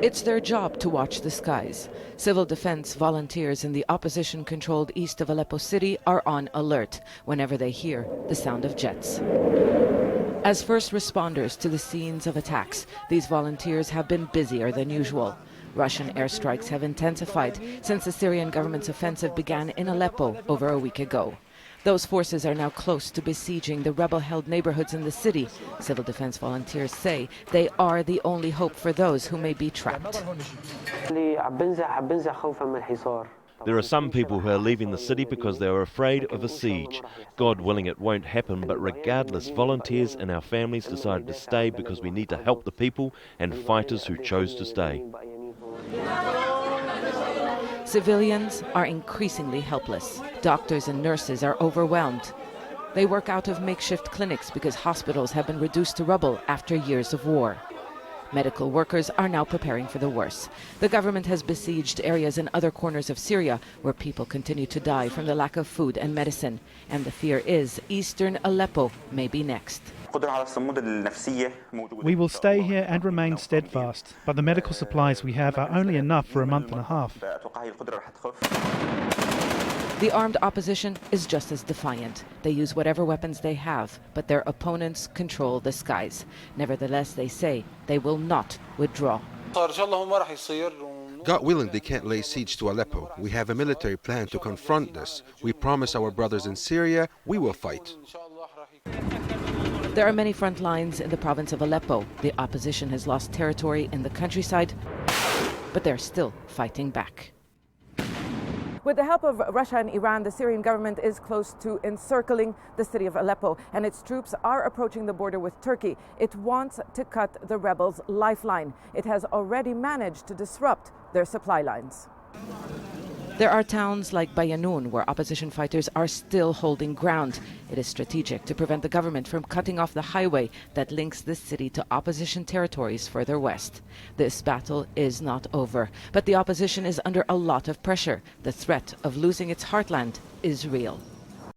It's their job to watch the skies. Civil defense volunteers in the opposition-controlled east of Aleppo city are on alert whenever they hear the sound of jets. As first responders to the scenes of attacks, these volunteers have been busier than usual. Russian airstrikes have intensified since the Syrian government's offensive began in Aleppo over a week ago. Those forces are now close to besieging the rebel-held neighborhoods in the city. Civil defense volunteers say they are the only hope for those who may be trapped. There are some people who are leaving the city because they are afraid of a siege. God willing it won't happen, but regardless, volunteers and our families decided to stay because we need to help the people and fighters who chose to stay. Civilians are increasingly helpless. Doctors and nurses are overwhelmed. They work out of makeshift clinics because hospitals have been reduced to rubble after years of war. Medical workers are now preparing for the worst. The government has besieged areas in other corners of Syria where people continue to die from the lack of food and medicine. And the fear is eastern Aleppo may be next. We will stay here and remain steadfast, but the medical supplies we have are only enough for a month and a half. The armed opposition is just as defiant. They use whatever weapons they have, but their opponents control the skies. Nevertheless, they say they will not withdraw. God willing, they can't lay siege to Aleppo. We have a military plan to confront this. We promise our brothers in Syria we will fight. There are many front lines in the province of Aleppo. The opposition has lost territory in the countryside, but they're still fighting back. With the help of Russia and Iran, the Syrian government is close to encircling the city of Aleppo, and its troops are approaching the border with Turkey. It wants to cut the rebels' lifeline. It has already managed to disrupt their supply lines. There are towns like Bayanoun where opposition fighters are still holding ground. It is strategic to prevent the government from cutting off the highway that links the city to opposition territories further west. This battle is not over, but the opposition is under a lot of pressure. The threat of losing its heartland is real.